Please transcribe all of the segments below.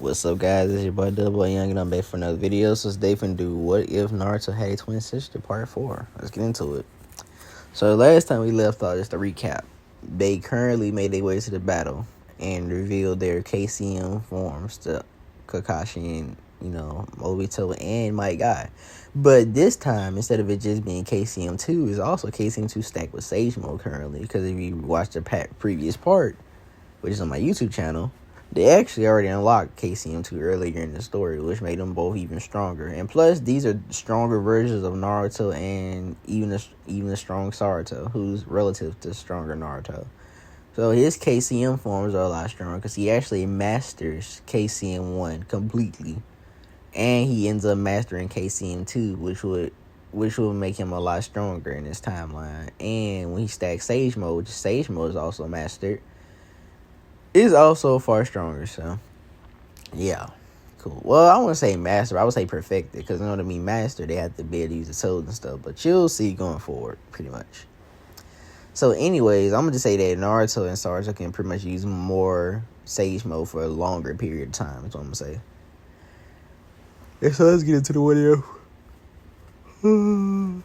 What's up, guys? It's your boy Double Young, and I'm back for another video. So today, finna do What If Naruto Had a Twin Sister Part 4. Let's get into it. So last time we left off, just a recap. They currently made their way to the battle and revealed their KCM forms to Kakashi and, Obito and My Guy. But this time, instead of it just being KCM2, it's also KCM2 stacked with Sage Mode currently. Because if you watch the previous part, which is on my YouTube channel, they actually already unlocked KCM2 earlier in the story, which made them both even stronger. And plus, these are stronger versions of Naruto and even the strong Saruto, who's relative to stronger Naruto. So his KCM forms are a lot stronger because he actually masters KCM1 completely. And he ends up mastering KCM2, which would make him a lot stronger in this timeline. And when he stacks Sage Mode, which Sage Mode is also mastered, is also far stronger. So yeah, cool. Well, I wouldn't say master, I would say perfected, because in order to be master, they have to be able to use the tools and stuff. But you'll see going forward, pretty much. So anyways, I'm gonna just say that Naruto and Saruto can pretty much use more Sage Mode for a longer period of time. That's what I'm gonna say. And so let's get into the video. And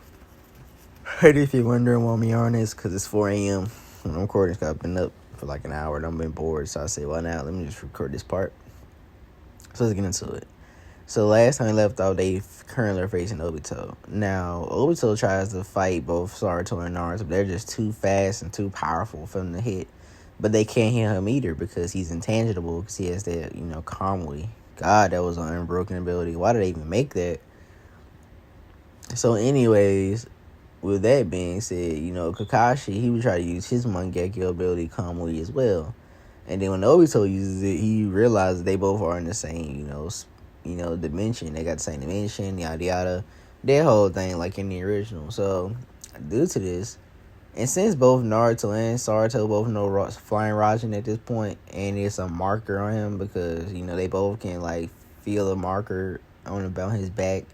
if you're wondering why I'm on this, because it's 4 a.m. when I'm recording, because I've been up for like an hour and I've been bored. So I say, well, now let me just record this part. So let's get into it. So last time we left off, they currently are facing Obito. Now, Obito tries to fight both Saruto and Naruto, but they're just too fast and too powerful for them to hit. But they can't hit him either because he's intangible, because he has that, Kamui. God, that was an unbroken ability. Why did they even make that? So anyways, with that being said, Kakashi, he would try to use his Mangekyo ability, Kamui, as well. And then when Obito uses it, he realizes they both are in the same, dimension. They got the same dimension, yada yada. That whole thing, like in the original. So, due to this, and since both Naruto and Saruto both know Flying Rasen at this point, and it's a marker on him because, they both can, feel a marker about his back.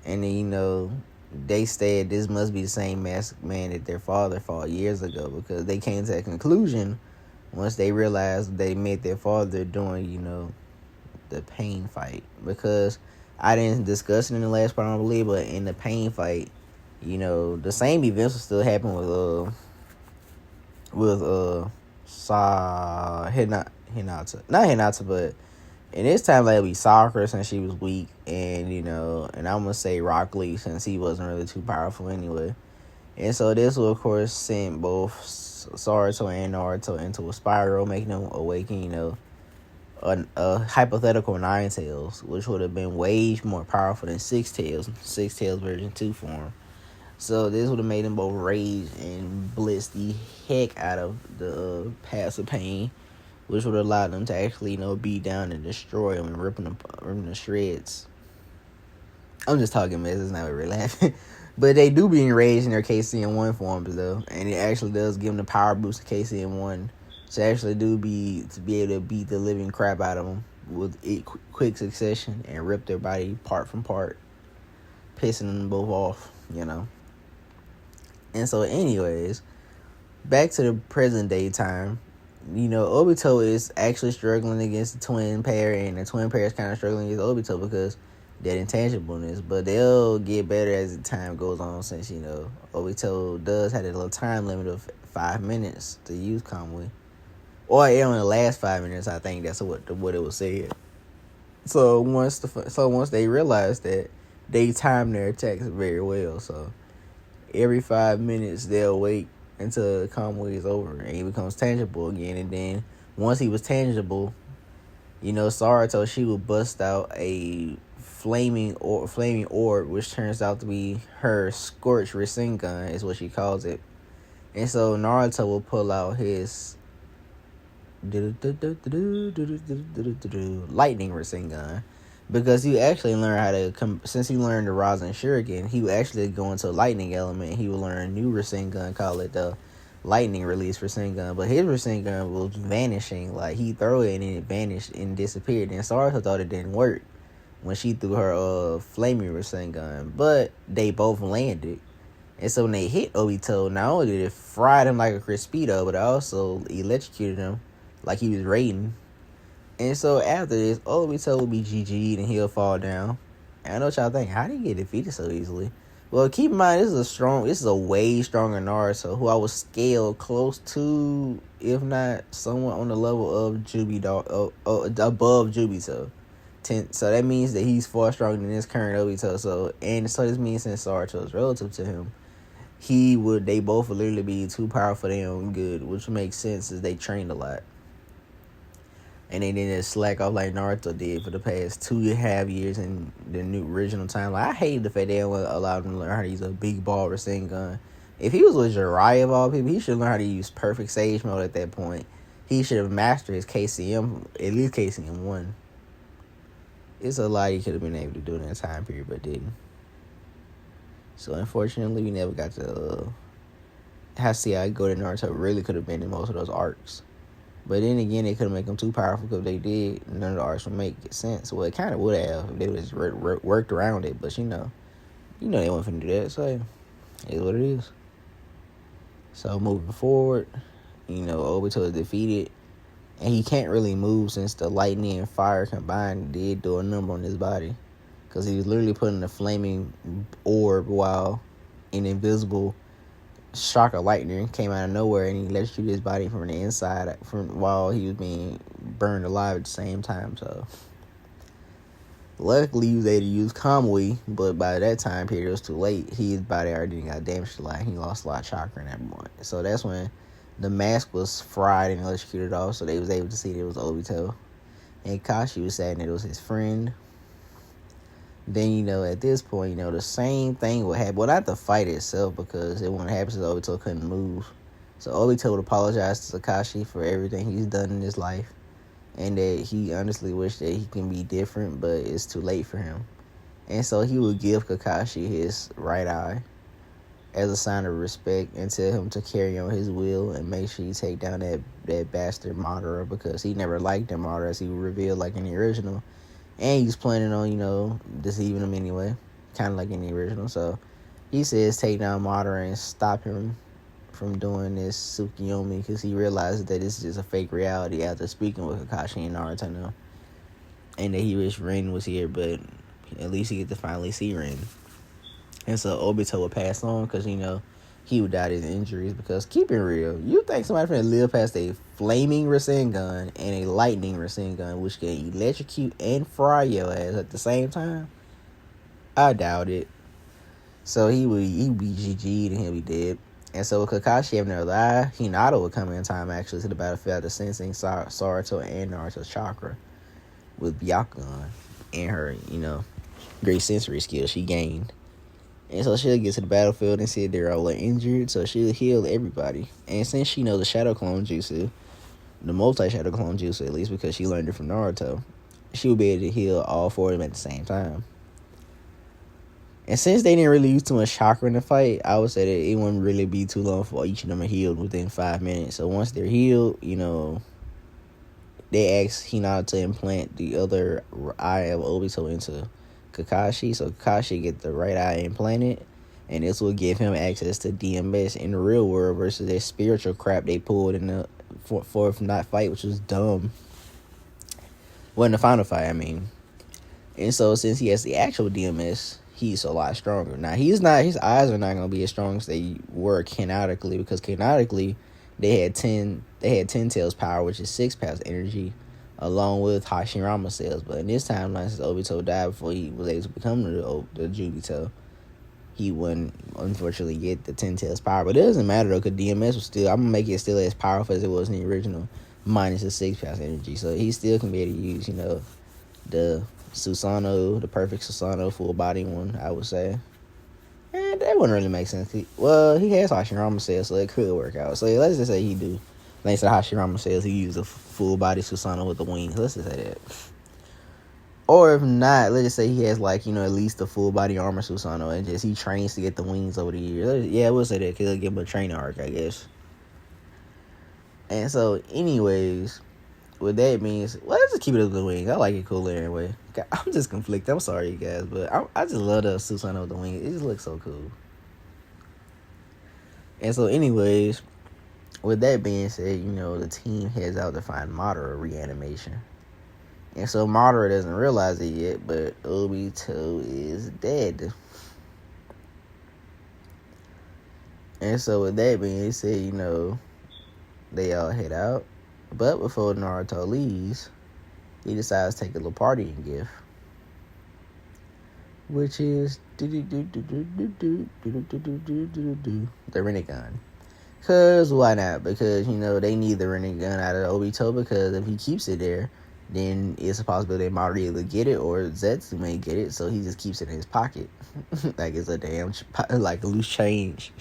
And then, they said this must be the same masked man that their father fought years ago, because they came to that conclusion once they realized they met their father during, the pain fight. Because I didn't discuss it in the last part, I don't believe, but in the pain fight, the same events will still happen with Hinata. Not Hinata, but and this time it'll be Sakura since she was weak, and and I'm gonna say Rock Lee since he wasn't really too powerful anyway. And so this will of course send both Saruto and Naruto into a spiral, making them awaken, a hypothetical Nine Tails, which would have been way more powerful than Six Tails version 2 form. So this would have made them both rage and blitz the heck out of the passive pain, which would allow them to actually, beat down and destroy them and rip them to shreds. I'm just talking mess, it's not really happening. But they do be enraged in their KCM1 forms, though. And it actually does give them the power boost of KCM1 to actually to be able to beat the living crap out of them with quick succession and rip their body part from part, pissing them both off, And so anyways, back to the present day time. Obito is actually struggling against the twin pair, and the twin pair is kind of struggling against Obito because that intangibleness. But they'll get better as the time goes on, since, Obito does have a little time limit of 5 minutes to use Kamui. Or it only lasts 5 minutes, I think that's what it was said. So once they realize that, they time their attacks very well. So every 5 minutes they'll wait until Kamui is over and he becomes tangible again. And then once he was tangible, Saruto, she would bust out a flaming orb, which turns out to be her Scorch Rasengan, is what she calls it. And so Naruto will pull out his lightning Rasengan, because he actually learned how to since he learned the Rasen Shuriken, he would actually go into a lightning element. He would learn a new Rasengan, call it the lightning release Rasengan. But his Rasengan was vanishing, like he threw it and it vanished and disappeared. And Saruto thought it didn't work when she threw her flaming Rasengan, but they both landed. And so when they hit Obito, not only did it fry him like a Crispito, but it also electrocuted him like he was Raiden. And so after this, Obito will be GG'd and he'll fall down. And I know what y'all think, how did he get defeated so easily? Well, keep in mind, this is a way stronger Naruto, who I would scale close to, if not somewhat on the level of above Jubito. So that means that he's far stronger than this current Obito. So this means since Naruto is relative to him, they both would literally be too powerful for their own good, which makes sense as they trained a lot. And they didn't slack off like Naruto did for the past 2.5 years in the new original time. Like, I hated the fact they don't allow him to learn how to use a big ball Rasengan. If he was with Jiraiya of all people, he should learn how to use perfect Sage Mode at that point. He should have mastered his KCM, at least KCM 1. It's a lot he could have been able to do in that time period, but didn't. So, unfortunately, we never got to see how good Naruto really could have been in most of those arcs. But then again, they couldn't make them too powerful because if they did, none of the arcs would make sense. Well, it kind of would have if they just worked around it. But, they weren't finna do that. So, it is what it is. So, moving forward, Obito is defeated. And he can't really move since the lightning and fire combined did do a number on his body. Because he was literally putting a flaming orb while an invisible shock of lightning came out of nowhere and he electrocuted his body from the inside while he was being burned alive at the same time. So luckily he was able to use Kamui, but by that time period it was too late. His body already got damaged a lot. He lost a lot of chakra in that point. So that's when the mask was fried and electrocuted off, so they was able to see that it was Obito. And Kashi was saying that it was his friend. Then, at this point, the same thing would happen. Well, not the fight itself, because it wouldn't happen since Obito couldn't move. So Obito would apologize to Kakashi for everything he's done in his life. And that he honestly wished that he can be different, but it's too late for him. And so he would give Kakashi his right eye as a sign of respect and tell him to carry on his will and make sure you take down that bastard Madara, because he never liked that Madara, as he revealed like in the original. And he's planning on, deceiving him anyway. Kind of like in the original. So he says take down Madara and stop him from doing this Tsukiyomi, because he realizes that this is just a fake reality after speaking with Kakashi and Naruto now. And that he wished Rin was here, but at least he get to finally see Rin. And so Obito would pass on because, he would die of his injuries. Because keep it real, you think somebody finna live past a flaming Rasengan and a lightning Rasengan, which can electrocute and fry your ass at the same time? I doubt it. So he'd be GG'd and he'll be dead. And so with Kakashi having another eye, Hinata would come in time actually to the battlefield after sensing Saruto and Naruto's chakra with Byakugan and her, great sensory skills she gained. And so she'll get to the battlefield and see if they're all injured, so she'll heal everybody. And since she knows the Shadow Clone Jutsu, the multi-Shadow Clone Jutsu at least, because she learned it from Naruto, she will be able to heal all four of them at the same time. And since they didn't really use too much chakra in the fight, I would say that it wouldn't really be too long for each of them to heal within 5 minutes. So once they're healed, they ask Hinata to implant the other eye of Obito into Kakashi, so Kakashi get the right eye implanted, and this will give him access to DMS in the real world versus that spiritual crap they pulled in the fourth not fight, which was dumb. Well, in the final fight, I mean. And so since he has the actual DMS, he's a lot stronger. Now his eyes are not gonna be as strong as they were canonically, because canonically they had 10 tails power, which is 6 pounds energy, along with Hashirama cells. But in this timeline, since Obito died before he was able to become the Jubito, he wouldn't unfortunately get the 10 tails power. But it doesn't matter though, because DMS was still, I'm gonna make it still as powerful as it was in the original, minus the 6 pounds energy. So he still can be able to use, the Susanoo, the perfect Susanoo full body one, I would say. And that wouldn't really make sense. Well, he has Hashirama cells, so it could work out. So let's just say he do. Thanks to Hashirama cells, he used a full body Susanoo with the wings. Let's just say that. Or if not, let's just say he has at least a full body armor Susanoo, and just he trains to get the wings over the years. Yeah, we'll say that because it'll give him a training arc, I guess. And so, anyways, with that means, let's just keep it up the wings. I like it cooler anyway. I'm just conflicted. I'm sorry, you guys, but I just love the Susanoo with the wings. It just looks so cool. And so, anyways, with that being said, the team heads out to find Madara reanimation. And so Madara doesn't realize it yet, but Obito is dead. And so with that being said, they all head out. But before Naruto leaves, he decides to take a little partying gift, which is the Rinnegan. Because why not? Because, they need the Rinnegan out of Obito, because if he keeps it there, then it's a possibility they might either get it or Zetsu may get it, so he just keeps it in his pocket. Like it's a damn, like a loose change.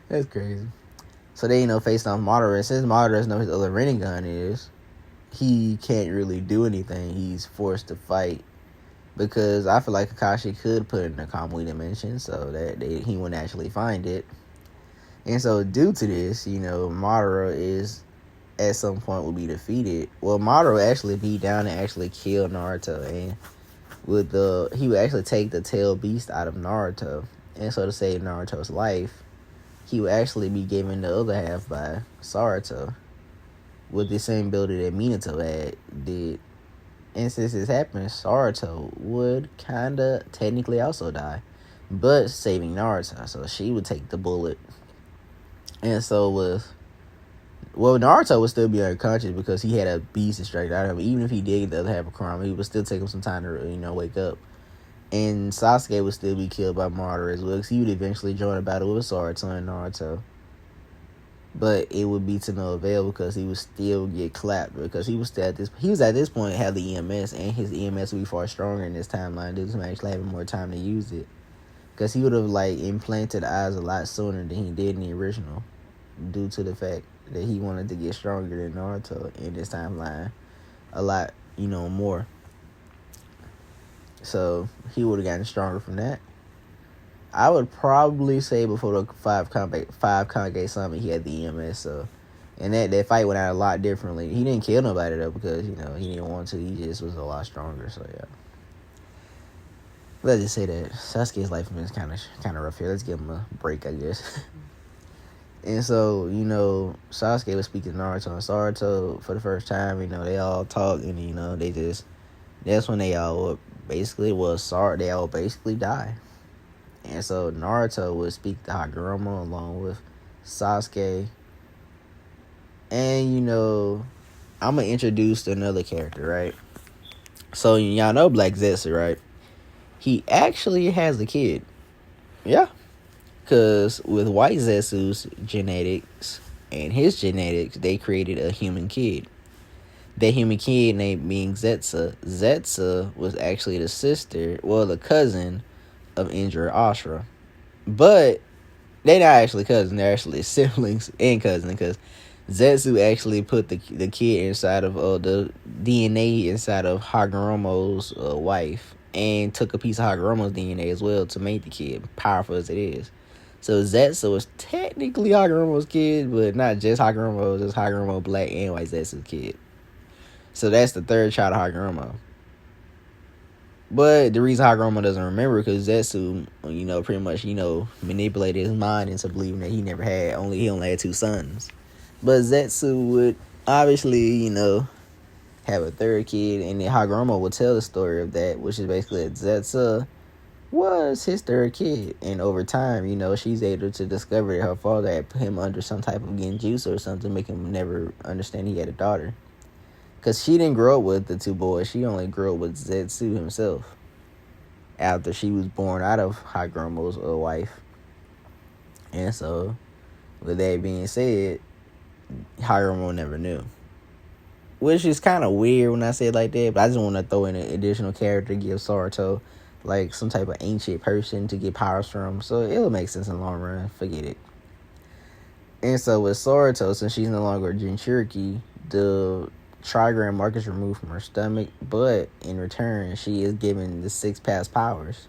That's crazy. So they, facing off Madara. And since Madara doesn't know his other Rinnegan is, he can't really do anything. He's forced to fight. Because I feel like Kakashi could put it in the Kamui dimension so that he wouldn't actually find it. And so due to this, Madara is at some point will be defeated. Well, Madara will actually be down and actually kill Naruto, and he would actually take the tail beast out of Naruto. And so to save Naruto's life, he would actually be given the other half by Saruto with the same ability that Minato did. And since this happens, Saruto would kinda technically also die, but saving Naruto, so she would take the bullet. And so Naruto would still be unconscious because he had a beast extracted out of him. Even if he did get the other half of Kurama, he would still take him some time to, wake up. And Sasuke would still be killed by Madara as well, because he would eventually join a battle with Saruto and Naruto. But it would be to no avail because he would still get clapped, because he was at this point had the EMS, and his EMS would be far stronger in this timeline due to him actually having more time to use it. Because he would have implanted eyes a lot sooner than he did in the original, due to the fact that he wanted to get stronger than Naruto in this timeline a lot, more. So he would have gotten stronger from that. I would probably say before the five Kage Summit, he had the EMS. So, and that fight went out a lot differently. He didn't kill nobody though, because he didn't want to. He just was a lot stronger. So yeah. Let's just say that Sasuke's life is kind of rough here. Let's give him a break, I guess. And so, Sasuke was speaking to Naruto and Saruto for the first time. They all talk, and that's when they all basically die. And so Naruto would speak to Hagoromo along with Sasuke. And, I'm going to introduce another character, right? So, y'all know Black Zetsu, right? He actually has a kid. Yeah. Because with White Zetsu's genetics and his genetics, they created a human kid. That human kid named being Zetsu. Zetsu was actually the cousin of Indra Ashura. But they're not actually cousins. They're actually siblings and cousins, because Zetsu actually put the kid inside of the DNA inside of Hagoromo's wife, and took a piece of Hagoromo's DNA as well to make the kid powerful as it is. So Zetsu was technically Hagoromo's kid, but not just Hagoromo, just Hagoromo Black and White Zetsu's kid. So that's the third child of Hagoromo. But the reason Hagoromo doesn't remember, because Zetsu, pretty much, manipulated his mind into believing that he only had two sons. But Zetsu would obviously, have a third kid, and then Hagoromo would tell the story of that, which is basically that Zetsu was his third kid. And over time, she's able to discover that her father had put him under some type of genjutsu or something, make him never understand he had a daughter. Because she didn't grow up with the two boys. She only grew up with Zetsu himself after she was born out of Hagoromo's wife. And so, with that being said, Hagoromo never knew. Which is kind of weird when I say it like that, but I just want to throw in an additional character to give Saruto some type of ancient person to get powers from. So it'll make sense in the long run. Forget it. And so with Saruto, since she's no longer a Jinchuriki, the trigram mark is removed from her stomach, but in return, she is given the 6 past powers.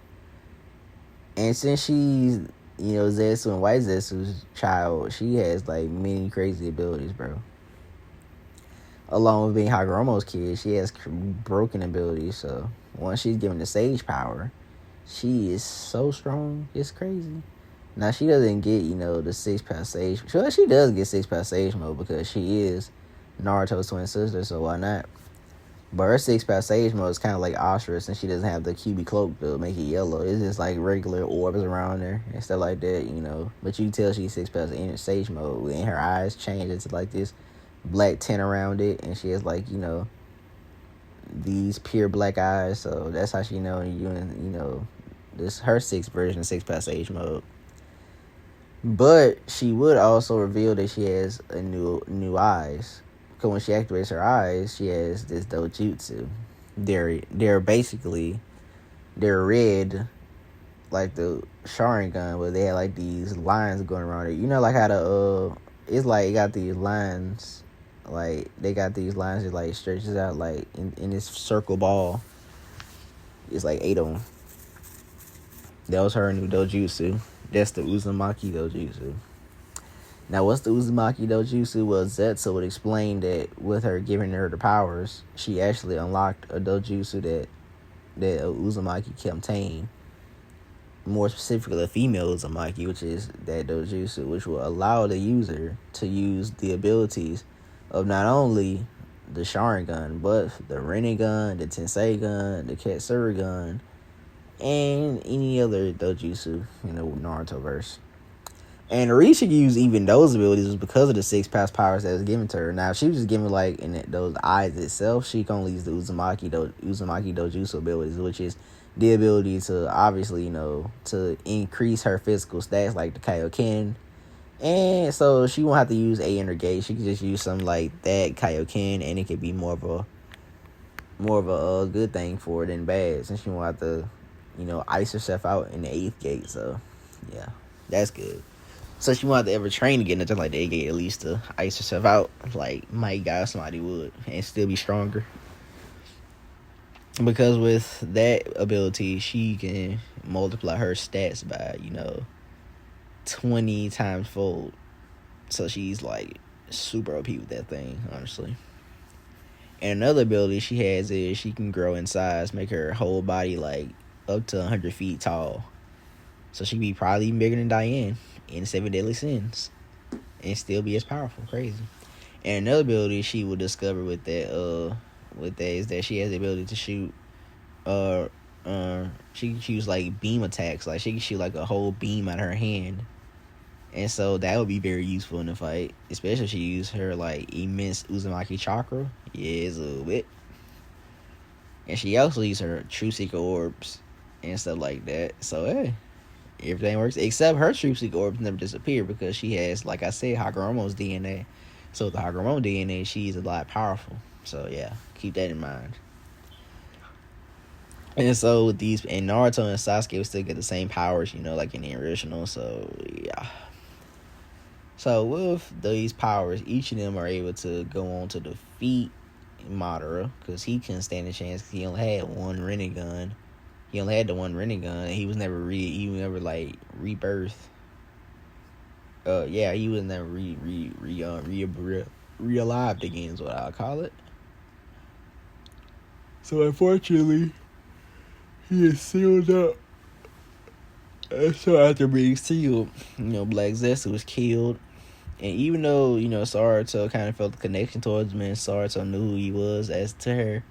And since she's, Zetsu and White Zetsu's child, she has, many crazy abilities, bro. Along with being Hagoromo's kid, she has broken abilities, so once she's given the Sage power, she is so strong, it's crazy. Now, she doesn't get, the 6 past Sage. Sure, she does get 6 past Sage mode, because she is Naruto's twin sister, so why not? But her six pack sage mode is kind of like ostrich, and she doesn't have the QB cloak to make it yellow. It's just like regular orbs around her and stuff like that, you know. But you can tell she's six pack in sage mode, and her eyes change into like this black tint around it, and she has like, you know, these pure black eyes. So that's how she know this her sixth version of six pack sage mode. But she would also reveal that she has a new eyes. Because when she activates her eyes, she has this dojutsu. They're basically red, like the Sharingan, but they had like these lines going around it. You know, like how it's like it got these lines, like they got these lines that like stretches out like in this circle ball. It's like 8 of them. That was her new dojutsu. That's the Uzumaki dojutsu. Now, what's the Uzumaki dojutsu? Well, Zetsu would explain that with her giving her the powers, she actually unlocked a dojutsu that Uzumaki can obtain. More specifically, a female Uzumaki, which is that dojutsu, which will allow the user to use the abilities of not only the Sharingan, but the Rinnegan, the Tensei gun, the Katsuri gun, and any other dojutsu in the Naruto verse. And the reason she could use even those abilities was because of the six past powers that was given to her. Now, if she was just given like in those eyes itself, she can only use the Uzumaki dojutsu abilities, which is the ability to obviously, you know, to increase her physical stats like the Kaioken. And so she won't have to use A in her gate. She can just use something like that Kaioken, and it could be more of a good thing for her than bad, since she won't have to, you know, ice herself out in the 8th gate. So yeah, that's good. So she won't have to ever train to get nothing like the 8th gate, at least to ice herself out like my God somebody would, and still be stronger. Because with that ability, she can multiply her stats by, you know, 20 times fold. So she's like super OP with that thing, honestly. And another ability she has is she can grow in size, make her whole body like up to 100 feet tall. So she can be probably even bigger than Diane in 7 Deadly Sins and still be as powerful. Crazy. And another ability she will discover with that is that she has the ability to shoot she can choose like beam attacks. Like she can shoot like a whole beam out of her hand. And so that would be very useful in the fight. Especially if she used her like immense Uzumaki chakra. Yeah, it's a little bit. And she also used her True Seeker orbs and stuff like that. So hey, everything works. Except her True Seeker orbs never disappear because she has, like I said, Hagoromo's DNA. So with the Hagoromo DNA, she's a lot powerful. So yeah, keep that in mind. And so with these, and Naruto and Sasuke will still get the same powers, you know, like in the original. So yeah. So with these powers, each of them are able to go on to defeat Madara, because he couldn't stand a chance because he only had one Rinnegan. He only had the one Rinnegan, and he was never like rebirthed. He was never re-alived again is what I'll call it. So unfortunately, he is sealed up. And so after being sealed, you know, Black Zetsu was killed. And even though, you know, Saruto kind of felt the connection towards him, and Saruto knew who he was as to her,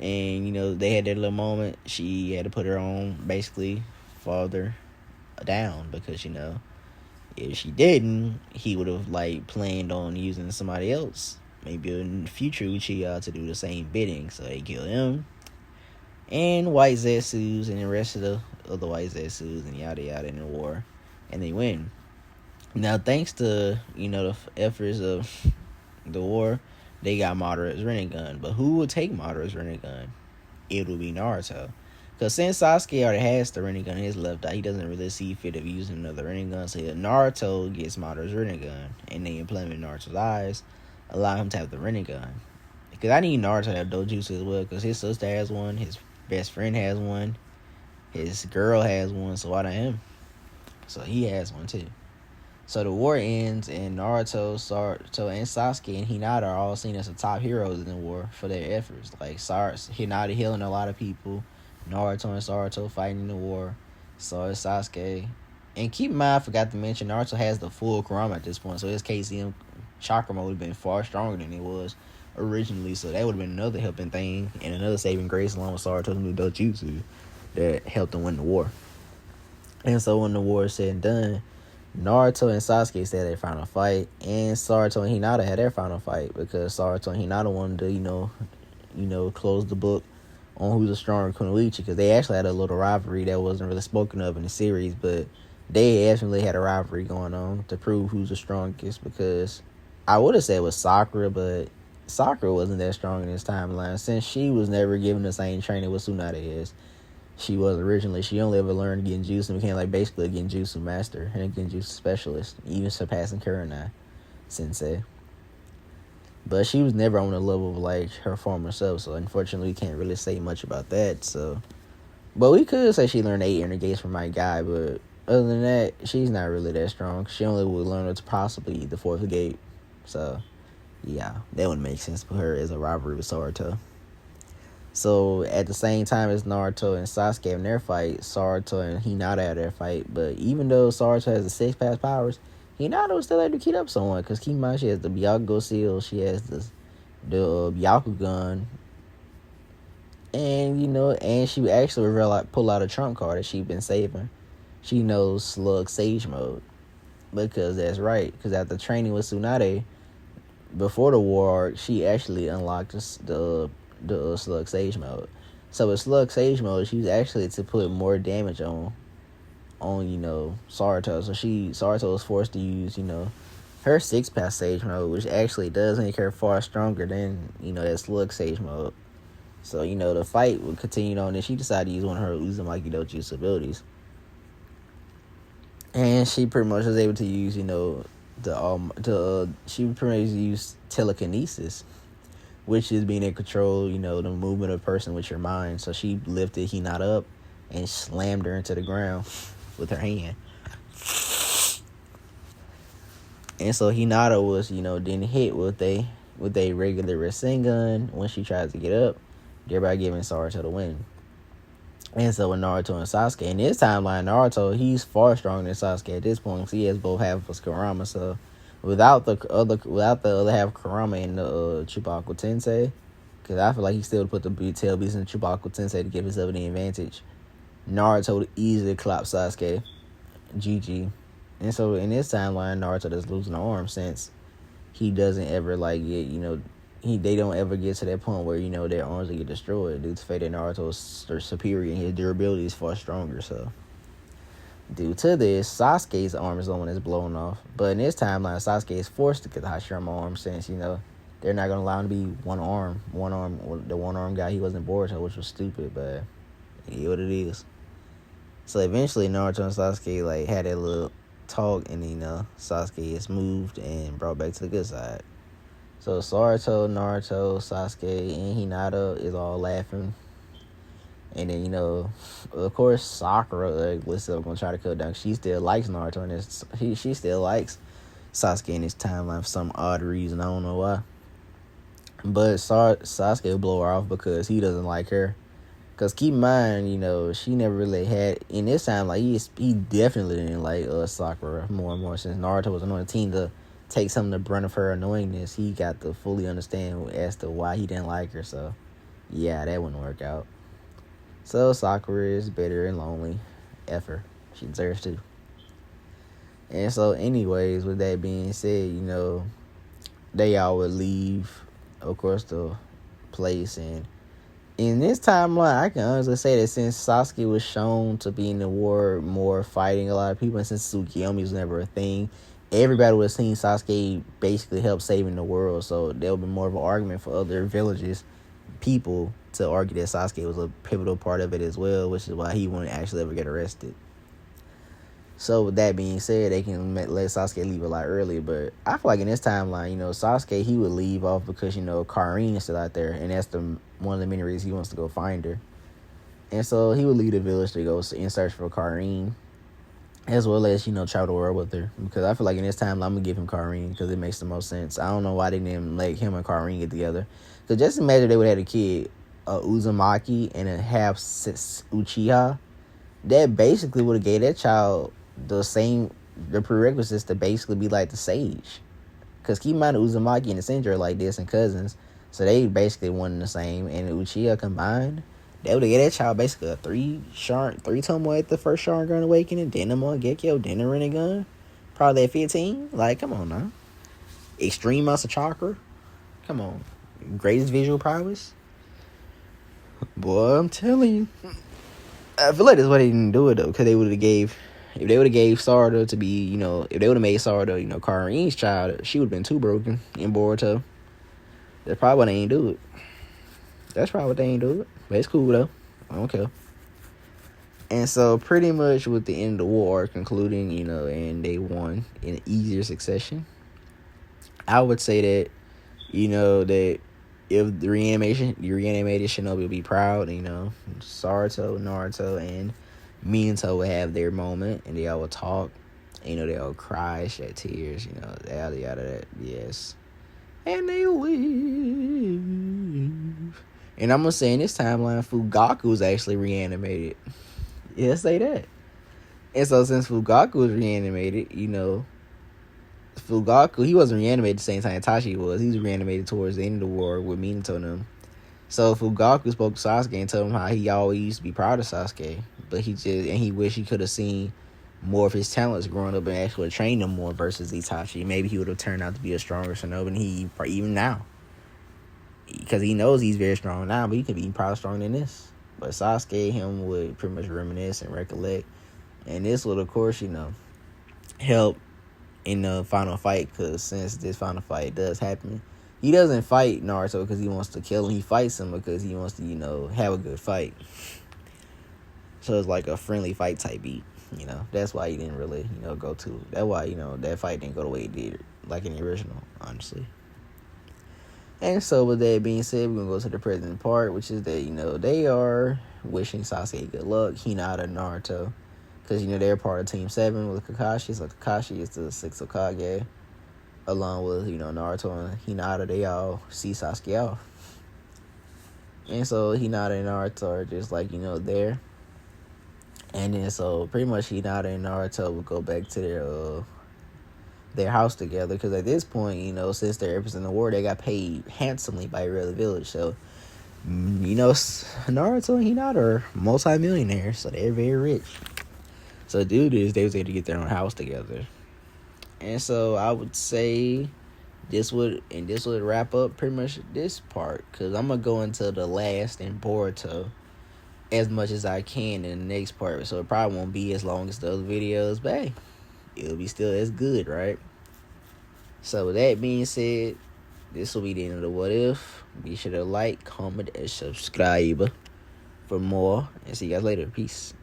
and, you know, they had their little moment, she had to put her own, basically, father down, because, you know, if she didn't, he would have, like, planned on using somebody else, maybe in the future Uchiha, to do the same bidding. So they killed him, and White Zetsus, and the rest of the other White Zetsus, and yada yada in the war, and they win. Now, thanks to, you know, the efforts of the war, they got Madara's Rinnegan. But who would take Madara's Rinnegan? It would be Naruto. Because since Sasuke already has the Rinnegan in his left eye, he doesn't really see fit of using another Rinnegan. So Naruto gets Madara's Rinnegan, and they implement Naruto's eyes, allow him to have the Rinnegan. Because I need Naruto to have dojutsu as well, because his sister has one, his best friend has one, his girl has one, so why not him? So he has one too. So the war ends, and Naruto, and Sasuke and Hinata are all seen as the top heroes in the war for their efforts. Like Hinata healing a lot of people, Naruto and Saruto fighting in the war, so is Sasuke. And keep in mind, I forgot to mention, Naruto has the full Kurama at this point, so his KCM chakra mode would have been far stronger than it was originally, so that would have been another helping thing and another saving grace along with Sarato's new Dojutsu that helped them win the war. And so when the war is said and done, Naruto and Sasuke said their final fight, and Saruto and Hinata had their final fight because Saruto and Hinata wanted to, close the book on who's the stronger Kunoichi, because they actually had a little rivalry that wasn't really spoken of in the series, but they actually had a rivalry going on to prove who's the strongest, because I would have said it was Sakura, but Sakura wasn't that strong in this timeline since she was never given the same training with Tsunade is. She was originally. She only ever learned Genjutsu and became like basically a Genjutsu master and a Genjutsu specialist, even surpassing Kurenai Sensei. But she was never on the level of like her former self, so unfortunately we can't really say much about that. So, but we could say she learned 8 inner gates from my guy, but other than that, she's not really that strong. She only would learn it to possibly the 4th gate. So, yeah, that would make sense for her as a rivalry with Saruto. So, at the same time as Naruto and Sasuke having their fight, Saruto and Hinata had their fight. But even though Saruto has the 6 past powers, Hinata was still able to keep up somewhat. Because keep in mind, she has the Byakugo Seal, she has the Byakugan. And she actually pull out a trump card that she's been saving. She knows Slug Sage Mode. Because that's right. Because after training with Tsunade, before the war, she actually unlocked the Slug Sage Mode. So with Slug Sage Mode, she's actually to put more damage on Saruto. So Saruto was forced to use, her 6 pass Sage Mode, which actually does make her far stronger than, that Slug Sage Mode. So, the fight would continue on, and she decided to use one of her Uzumaki Dojutsu abilities. And she pretty much was able to use, she pretty much use telekinesis, which is being in control, the movement of a person with your mind. So she lifted Hinata up and slammed her into the ground with her hand. And so Hinata was, then hit with a regular Rasengan when she tries to get up, thereby giving Saruto the win. And so with Naruto and Sasuke, in this timeline, Naruto, he's far stronger than Sasuke at this point because he has both half of his Kurama. So without the other half of Kurama in the Chubaku Tensei, because I feel like he still put the tail beast in Chubaku Tensei to give himself the advantage, Naruto would easily clap Sasuke. GG. And so in this timeline, Naruto is losing an arm since he doesn't ever they don't ever get to that point where their arms will get destroyed due to the fact that Naruto's superior and his durability is far stronger. So due to this, Sasuke's arm is the one that's blown off. But in this timeline, Sasuke is forced to get the Hashirama arm since they're not gonna allow him to be the one arm guy he wasn't Boruto, which was stupid, but it is what it is. So eventually Naruto and Sasuke had a little talk, and Sasuke is moved and brought back to the good side. So Saruto, Naruto, Sasuke, and Hinata is all laughing. And then, of course, Sakura was still going to try to cut down. She still likes Naruto, and she still likes Sasuke in this timeline for some odd reason. I don't know why. But Sasuke will blow her off because he doesn't like her. Because keep in mind, she never really had, in this time, he definitely didn't like Sakura more and more since Naruto was on the team to take some of the brunt of her annoyingness. He got to fully understand as to why he didn't like her. So, yeah, that wouldn't work out. So, Sakura is bitter and lonely. F her. She deserves to. And so, anyways, with that being said, they all would leave, of course, the place. And in this timeline, I can honestly say that since Sasuke was shown to be in the war more fighting a lot of people, and since Tsukiyomi was never a thing, everybody would have seen Sasuke basically help saving the world. So there would be more of an argument for other villages, people, to argue that Sasuke was a pivotal part of it as well, which is why he wouldn't actually ever get arrested. So with that being said, they can let Sasuke leave a lot earlier. But I feel like in this timeline, Sasuke, he would leave off because, Karin is still out there. And that's one of the many reasons he wants to go find her. And so he would leave the village to go in search for Karin. As well as, travel the world with her. Because I feel like in this timeline, I'm going to give him Karin because it makes the most sense. I don't know why they didn't let him and Karin get together. Because just imagine they would have had a kid, a Uzumaki, and a half Uchiha. That basically would have gave that child the prerequisites to basically be like the sage. Because keep in mind, Uzumaki and the Sensei are like distant cousins. So they basically one and the same. And Uchiha combined, they would have get that child basically a three tomboy at the first Sharingan awakening, then the Mangekyo, then the Rinnegan. Probably at 15. Like, come on now. Extreme amounts of chakra. Come on. Greatest visual prowess. Boy, I'm telling you. I feel like that's why they didn't do it though, because they would have gave, if they would have gave Sarada to be, if they would have made Sarada, Karin's child, she would have been too broken in Boruto. That's probably why they ain't do it. That's probably what they ain't do it. But it's cool though. I don't care. And so pretty much with the end of the war concluding, and they won in easier succession, I would say that, that if the reanimated Shinobi would be proud, Saruto, Naruto, and Minato would have their moment, and they all would talk, they all cry, shed tears, yada yada that, yes. And they leave. And I'm gonna say in this timeline, Fugaku was actually reanimated. Yeah, say that. And so since Fugaku was reanimated, Fugaku, he wasn't reanimated the same time Itachi was. He was reanimated towards the end of the war with Minato and them. So Fugaku spoke to Sasuke and told him how he always used to be proud of Sasuke, but he wished he could have seen more of his talents growing up and actually trained him more versus Itachi. Maybe he would have turned out to be a stronger Shinobi than he even now. Because he knows he's very strong now, but he could be probably stronger than this. But Sasuke, him would pretty much reminisce and recollect. And this would, of course, help in the final fight, because since this final fight does happen, he doesn't fight Naruto because he wants to kill him. He fights him because he wants to, have a good fight. So it's like a friendly fight type beat. That's why he didn't really, go to. That's why, that fight didn't go the way it did, like in the original, honestly. And so with that being said, we're going to go to the present part, which is that, they are wishing Sasuke good luck, Hinata and Naruto. Because, they're part of Team 7 with Kakashi. So Kakashi is the 6th Hokage. Along with, Naruto and Hinata, they all see Sasuke off. And so Hinata and Naruto are just there. And then so pretty much Hinata and Naruto will go back to their house together. Because at this point, since they're representing the war, they got paid handsomely by Red Village. So, Naruto and Hinata are multi-millionaires. So they're very rich. So to do this, they was able to get their own house together. And so I would say this would wrap up pretty much this part, because I'm going to go into the last in Boruto as much as I can in the next part. So it probably won't be as long as the other videos, but hey, it'll be still as good, right? So with that being said, this will be the end of the What If. Be sure to like, comment, and subscribe for more. And see you guys later. Peace.